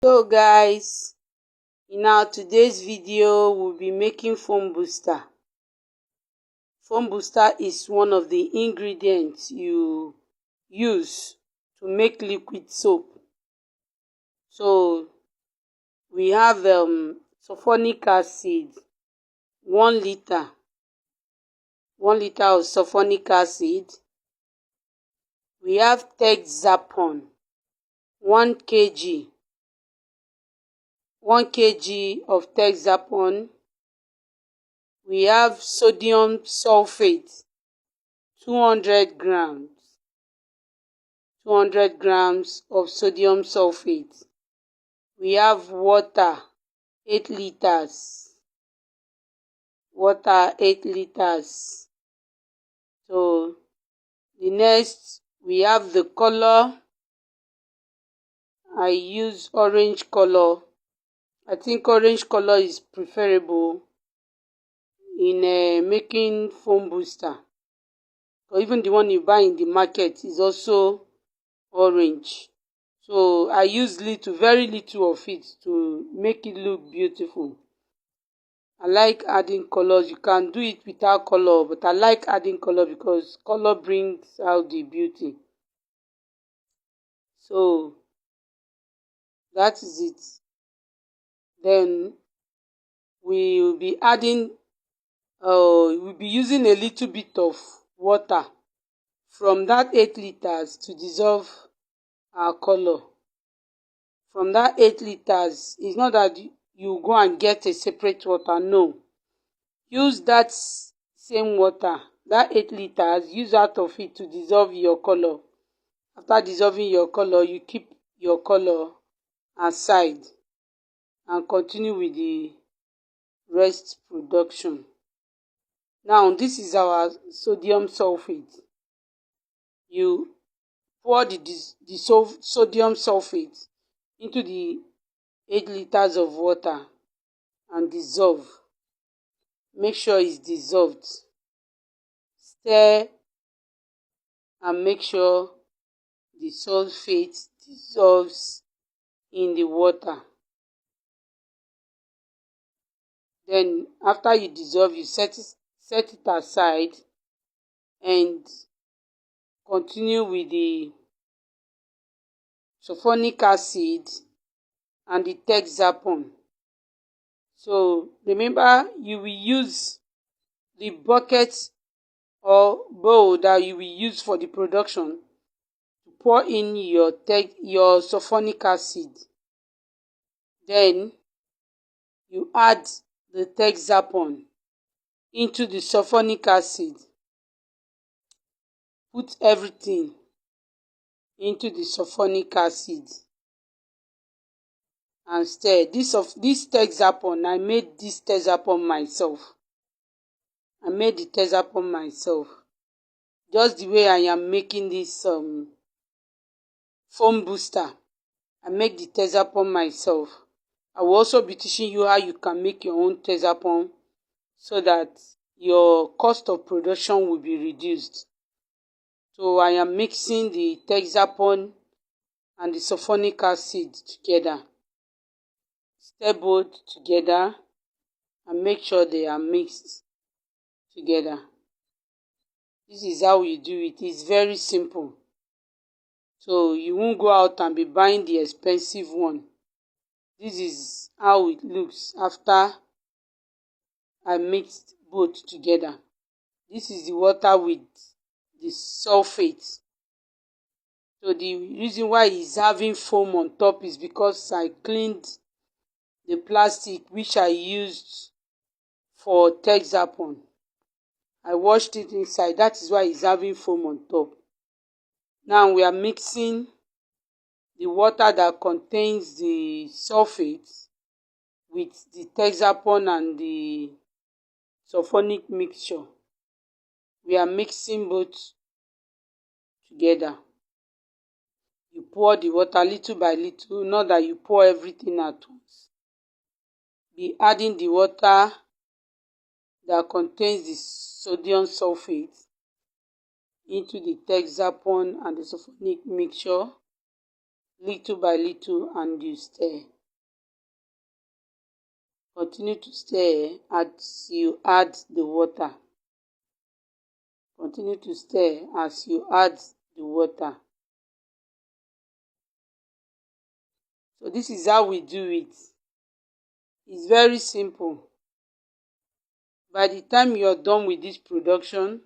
So guys, in our today's video we'll be making foam booster. Foam booster is one of the ingredients you use to make liquid soap. So we have sulfonic acid, 1 liter, 1 liter of sulfonic acid. We have Texapon, 1 kg, 1 kg of Texapon. We have sodium sulfate, 200 grams, 200 grams of sodium sulfate. We have water, 8 liters, water 8 liters. So the next, we have the color. I use orange color. I think orange color is preferable in making foam booster, or even the one you buy in the market is also orange. So I use very little of it to make it look beautiful. I like adding colors. You can do it without color, but I like adding color because color brings out the beauty. So that is it. Then we will be adding we'll be using a little bit of water from that 8 liters to dissolve our color. From that 8 liters, it's not that you go and get a separate water. No, use that same water, that 8 liters, use out of it to dissolve your color. After dissolving your color, you keep your color aside and continue with the rest production. Now this is our sodium sulfate. You pour the sodium sulfate into the 8 liters of water and dissolve. Make sure it's dissolved. Stir and make sure the sulfate dissolves in the water. Then after you dissolve, you set it aside and continue with the sulfonic acid and the Texapon. So remember, you will use the bucket or bowl that you will use for the production to pour in your sulfonic acid. Then you add the Texapon into the sulfonic acid. Put everything into the sulfonic acid and stir. This Texapon, I made this Texapon myself. I made the Texapon myself, just the way I am making this foam booster. I make the Texapon myself. I will also be teaching you how you can make your own Texapon so that your cost of production will be reduced. So I am mixing the Texapon and the sulfonic acid together. Stir both together and make sure they are mixed together. This is how you do it. It's very simple. So you won't go out and be buying the expensive one. This is how it looks after I mixed both together. This is the water with the sulfate. So the reason why it's having foam on top is because I cleaned the plastic which I used for Texapon. I washed it inside. That is why it's having foam on top. Now we are mixing the water that contains the sulfate with the Texapon and the sulfonic mixture. We are mixing both together. You pour the water little by little, not that you pour everything at once. Be adding the water that contains the sodium sulfate into the Texapon and the sulfonic mixture little by little, and you stir. Continue to stir as you add the water. Continue to stir as you add the water. So this is how we do it. It's very simple. By the time you're done with this production,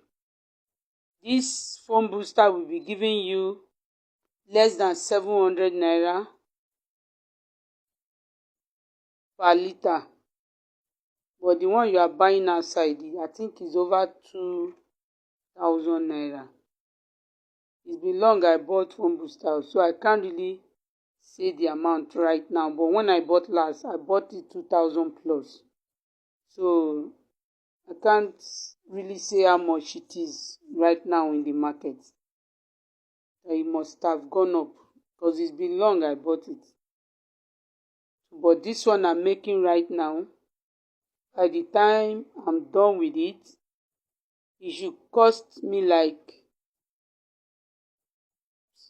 this foam booster will be giving you less than 700 naira per liter. But the one you are buying outside, I think is over 2,000 naira. It's been long I bought foam booster, so I can't really say the amount right now. But when I bought last, I bought it 2,000 plus. So I can't really say how much it is right now in the market. It must have gone up because it's been long I bought it. But this one I'm making right now, by the time I'm done with it, it should cost me like,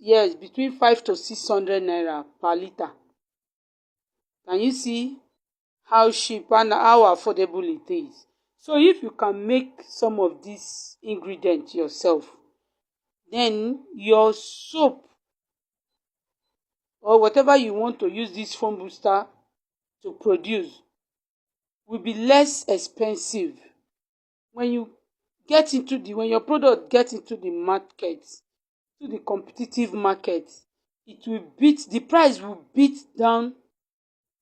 yes, between 5 to 600 naira per liter. Can you see how cheap and how affordable it is? So if you can make some of these ingredients yourself, then your soap or whatever you want to use this foam booster to produce will be less expensive. When your product gets into the market, to the competitive market, the price will beat down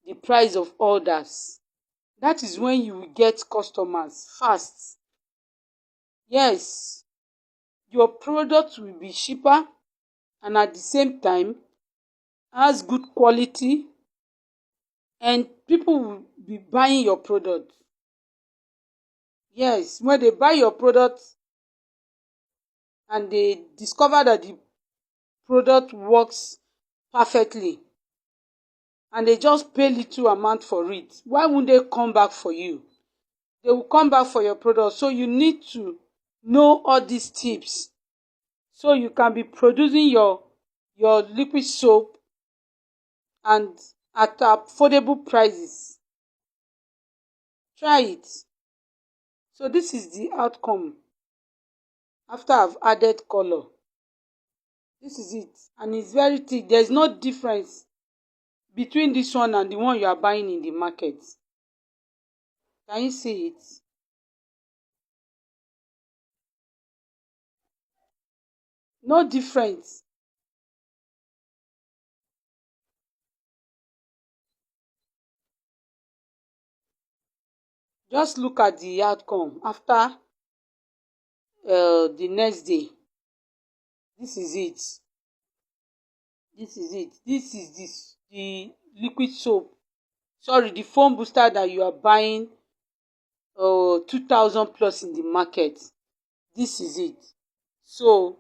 the price of others. That is when you will get customers fast. Yes, your product will be cheaper and at the same time has good quality, and people will be buying your product. Yes, when they buy your product and they discover that the product works perfectly and they just pay little amount for it, why won't they come back for you? They will come back for your product. So you need to know all these tips so you can be producing your liquid soap and at affordable prices. Try it. So this is the outcome after I've added color. This is it, and it's very thick. There's no difference between this one and the one you are buying in the market. Can you see it? No difference. Just look at the outcome after the next day. This is it. This is it. This is the liquid soap. Sorry, the foam booster that you are buying 2,000 plus in the market. This is it. So